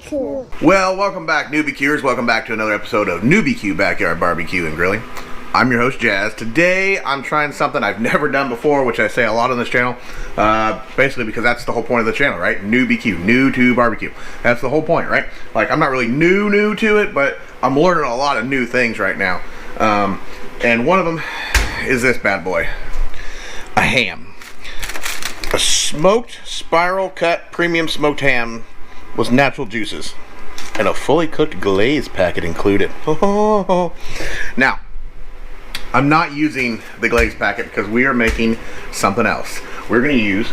barbecue. Well, welcome back, newbie Qers. Welcome back to another episode of Newbie Q Backyard Barbecue and Grilling. I'm your host, Jazz. Today, I'm trying something I've never done before, which I say a lot on this channel. Basically, because that's the whole point of the channel, right? Newbie Q, new to barbecue. That's the whole point, right? Like, I'm not really new to it, but I'm learning a lot of new things right now. And one of them is this bad boy, a ham. A smoked, spiral cut, premium smoked ham with natural juices. And a fully cooked glaze packet included. Now, I'm not using the glaze packet because we are making something else. We're going to use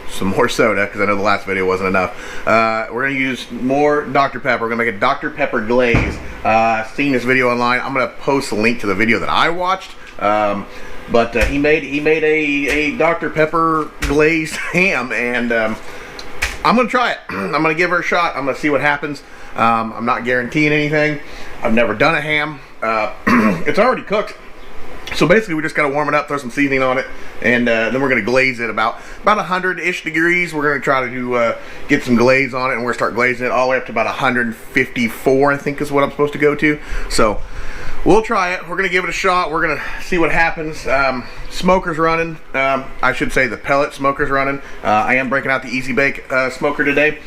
some more soda because I know the last video wasn't enough. We're going to use more Dr. Pepper. We're going to make a Dr. Pepper glaze. Seen this video online. I'm going to post a link to the video that I watched. But he made a Dr. Pepper glazed ham, and I'm going to try it. I'm going to give her a shot. I'm going to see what happens. I'm not guaranteeing anything. I've never done a ham. It's already cooked. So basically we just got to warm it up, throw some seasoning on it, and then we're going to glaze it about 100-ish degrees. We're going to try to get some glaze on it, and we're going to start glazing it all the way up to about 154, I think is what I'm supposed to go to. So we'll try it. We're going to give it a shot. We're going to see what happens. Smoker's running. I should say the pellet smoker's running. I am breaking out the Easy Bake smoker today.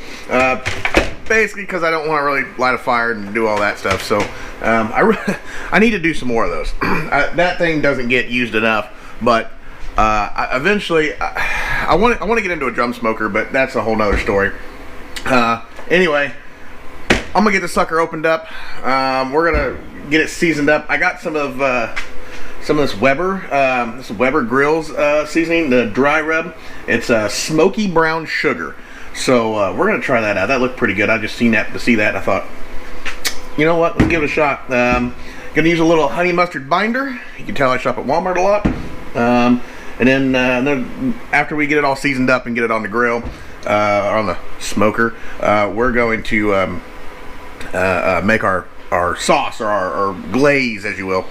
Basically because I don't want to really light a fire and do all that stuff. So I need to do some more of those. That thing doesn't get used enough, but eventually I want to get into a drum smoker, but that's a whole nother story. Anyway, I'm gonna get the sucker opened up. We're gonna get it seasoned up. I got some of this Weber Grills seasoning, the dry rub. It's smoky brown sugar. So we're gonna try that out. That looked pretty good. I just seen that to see that, and I thought, you know what? Let's give it a shot. Gonna use a little honey mustard binder. You can tell I shop at Walmart a lot. And then after we get it all seasoned up and get it on the grill, or on the smoker, we're going to make our sauce, or our glaze, as you will.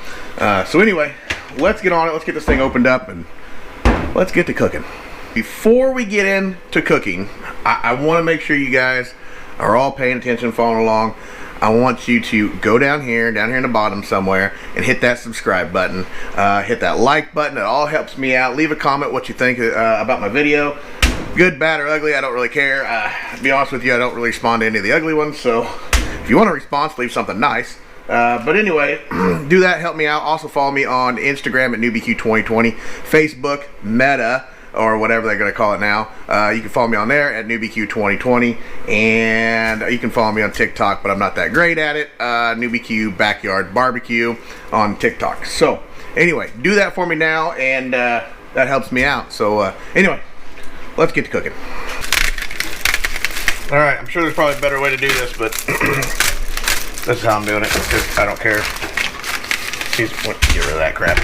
So anyway, let's get on it. Let's get this thing opened up and let's get to cooking. Before we get into cooking, I want to make sure you guys are all paying attention, following along. I want you to go down here in the bottom somewhere, and hit that subscribe button. Hit that like button. It all helps me out. Leave a comment what you think about my video. Good, bad, or ugly, I don't really care. To be honest with you, I don't really respond to any of the ugly ones, so if you want a response, leave something nice. But anyway, do that, help me out. Also follow me on Instagram at NewbieQ2020, Facebook, Meta, or whatever they're going to call it now. You can follow me on there at NewbieQ2020, and you can follow me on TikTok, but I'm not that great at it. NewbieQ Backyard Barbecue on TikTok. So anyway, do that for me now, and that helps me out. So anyway, let's get to cooking. Alright, I'm sure there's probably a better way to do this, but this is how I'm doing it, because I don't care. Get rid of that crap.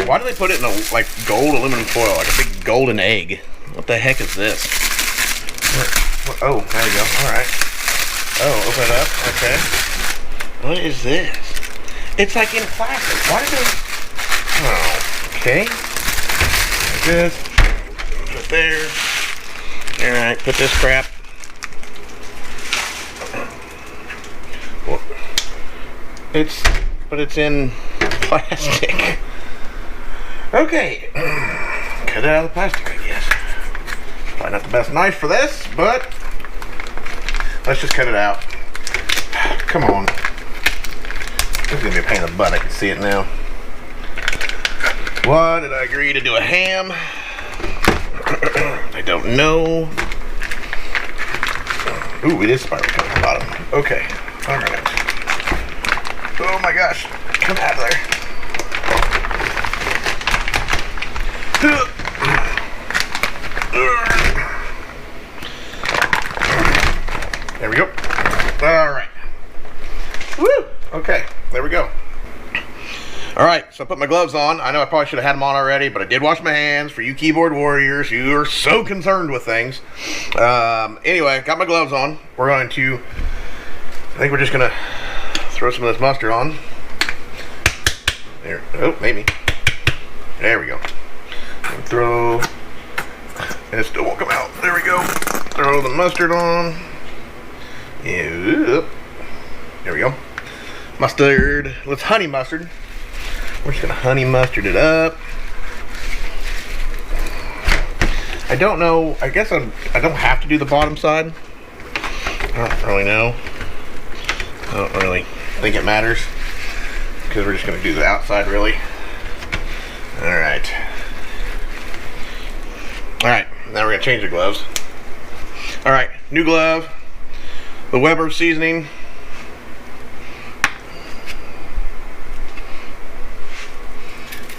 Why do they put it in a like gold aluminum foil, like a big golden egg? What the heck is this? Oh, there we go. Alright. Oh, open it up. Okay. What is this? It's like in plastic. Why do they... Oh, okay. Like this. Put it there. Alright, put this crap. It's in plastic. Okay, cut it out of the plastic, I guess. Probably not the best knife for this, but let's just cut it out. Come on. This is gonna be a pain in the butt. I can see it now. Why did I agree to do a ham? I don't know. Ooh, it is spiral cut at the bottom. Okay, all right. Oh my gosh, come out of there. There we go. Alright. Woo! Okay, there we go. Alright, so I put my gloves on. I know I probably should have had them on already, but I did wash my hands for you keyboard warriors who are so concerned with things. Anyway, got my gloves on. We're going to, I think we're just going to throw some of this mustard on. There. Oh, maybe. There we go. And throw, and it still won't come out. There we go. Throw the mustard on. Yep. There we go. Mustard. Let's honey mustard. We're just gonna honey mustard it up. I don't know. I guess I don't have to do the bottom side. I don't really know. I don't really think it matters because we're just gonna do the outside really. All right. All right. Now we're gonna change the gloves. All right. New glove. The Weber seasoning.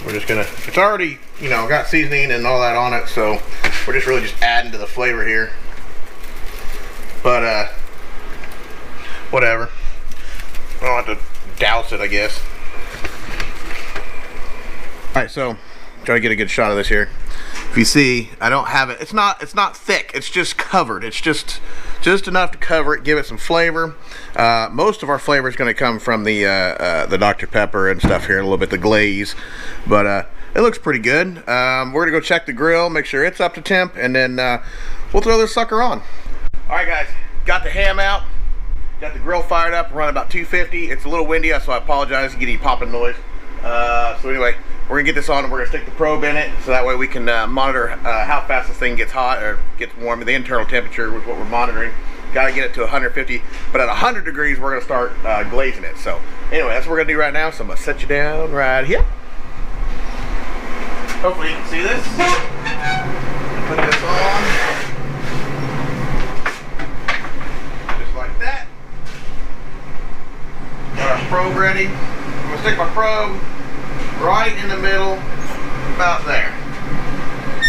We're just gonna, it's already, you know, got seasoning and all that on it, so we're just really just adding to the flavor here. But, whatever. I don't have to douse it, I guess. Alright, so, try to get a good shot of this here. If you see, I don't have it, it's not thick, it's just covered. It's just enough to cover it, give it some flavor. Most of our flavor is going to come from the Dr. Pepper and stuff here, a little bit the glaze, but it looks pretty good. We're going to go check the grill, make sure it's up to temp, and then we'll throw this sucker on. Alright guys, got the ham out, got the grill fired up, running about 250. It's a little windy, so I apologize to get any popping noise. So anyway, we're gonna get this on and we're gonna stick the probe in it so that way we can monitor how fast this thing gets hot or gets warm. The internal temperature was what we're monitoring. Gotta get it to 150, but at 100 degrees we're gonna start glazing it. So anyway, that's what we're gonna do right now. So I'm gonna set you down right here. Hopefully you can see this. Put this on. Just like that. Got our probe ready. I'm gonna stick my probe right in the middle, about there.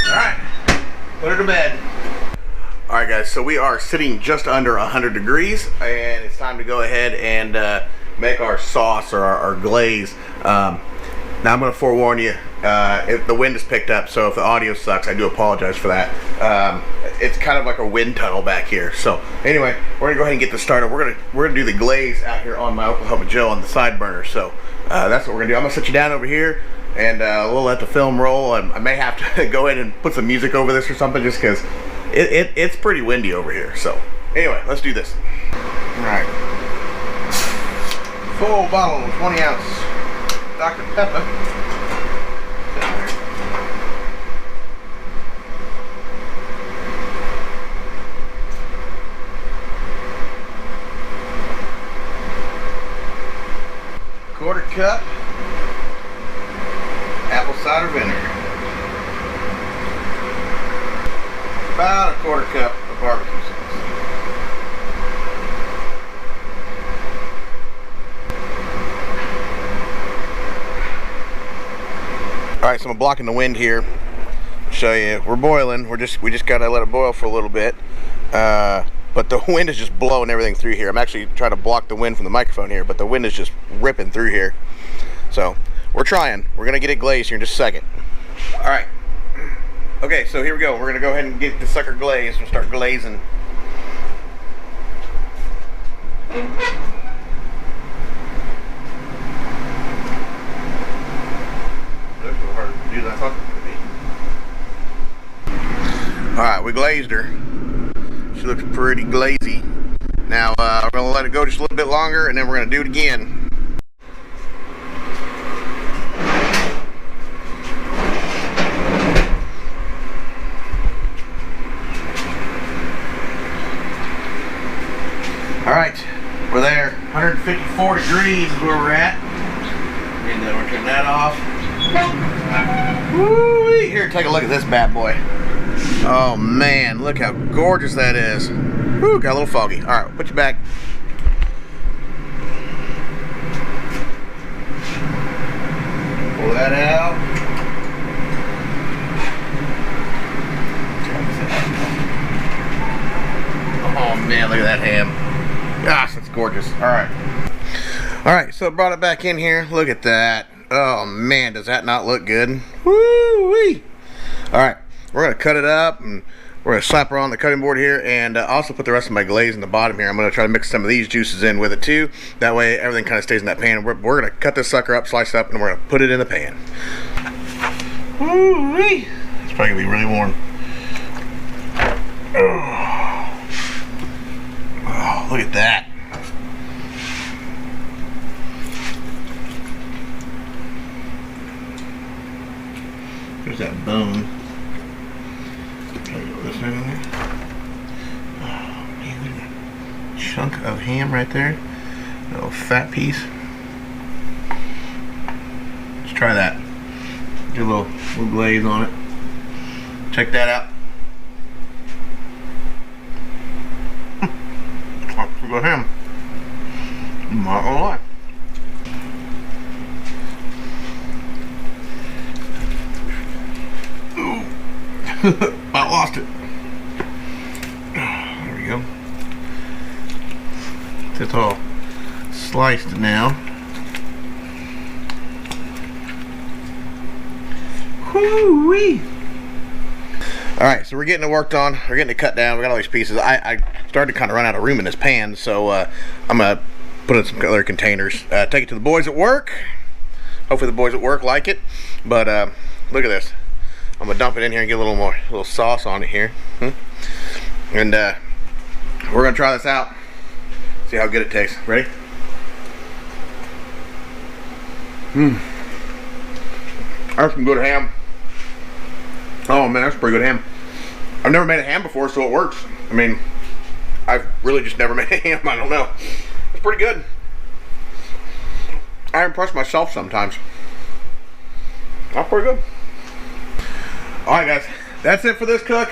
Alright, put her to bed. Alright guys, so we are sitting just under 100 degrees and it's time to go ahead and make our sauce or our glaze. Now I'm going to forewarn you, if the wind is picked up, so if the audio sucks, I do apologize for that. It's kind of like a wind tunnel back here. So anyway, we're going to go ahead and get this started. We're gonna do the glaze out here on my Oklahoma Joe on the side burner. So that's what we're gonna do. I'm gonna set you down over here and we'll let the film roll. I may have to go ahead and put some music over this or something just because it's pretty windy over here. So anyway, let's do this. Alright. Full bottle, 20 ounce Dr. Pepper. Quarter cup apple cider vinegar. About a quarter cup of barbecue sauce. Alright, so I'm blocking the wind here. Show you, we're boiling. We just gotta let it boil for a little bit. But the wind is just blowing everything through here. I'm actually trying to block the wind from the microphone here, but the wind is just ripping through here. So we're trying. We're gonna get it glazed here in just a second. All right. Okay, so here we go. We're gonna go ahead and get the sucker glazed and start glazing. All right, we glazed her. She looks pretty glazy. Now we're gonna let it go just a little bit longer and then we're gonna do it again. All right, we're there. 154 degrees is where we're at. And then we'll turn that off. Woo-wee. Here, take a look at this bad boy. Oh man, look how gorgeous that is. Woo, got a little foggy. Alright, put you back. Pull that out. Oh man, look at that ham. Gosh, that's gorgeous. Alright. Alright, so I brought it back in here. Look at that. Oh man, does that not look good? Woo-wee. Alright. We're going to cut it up and we're going to slap her on the cutting board here and also put the rest of my glaze in the bottom here. I'm going to try to mix some of these juices in with it too. That way everything kind of stays in that pan. We're going to cut this sucker up, slice it up, and we're going to put it in the pan. Woo-wee. It's probably going to be really warm. Oh. look at that. There's that bone. There we go, this in there. Oh man, look at that chunk of ham right there. A little fat piece. Let's try that. Get a little glaze on it. Check that out. Pretty good ham. Not gonna lie. I lost it. There we go. It's all sliced now. Whoo-wee! Alright, so we're getting it worked on. We're getting it cut down. We got all these pieces. I started to kind of run out of room in this pan, so I'm going to put it in some other containers. Take it to the boys at work. Hopefully the boys at work like it. But look at this. I'm going to dump it in here and get a little sauce on it here. And we're going to try this out. See how good it tastes. Ready? That's some good ham. Oh man, that's pretty good ham. I've never made a ham before, so it works. I mean, I've really just never made a ham. I don't know. It's pretty good. I impress myself sometimes. That's pretty good. Alright guys, that's it for this cook.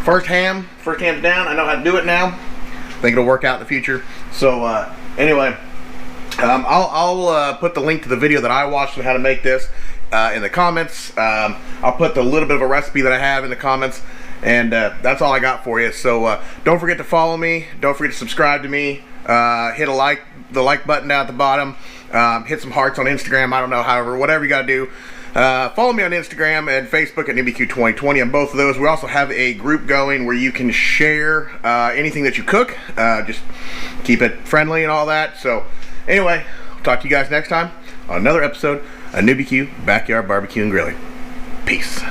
First ham's down. I know how to do it now. I think it'll work out in the future. So anyway, I'll put the link to the video that I watched on how to make this in the comments. I'll put the little bit of a recipe that I have in the comments, and that's all I got for you. So don't forget to follow me. Don't forget to subscribe to me. Hit the like button down at the bottom. Hit some hearts on Instagram. I don't know, however, whatever you gotta do. Follow me on Instagram and Facebook at NewbieQ2020 on both of those. We also have a group going where you can share anything that you cook. Just keep it friendly and all that. So anyway, I'll talk to you guys next time on another episode of NewbieQ Backyard Barbecue and Grilling. Peace.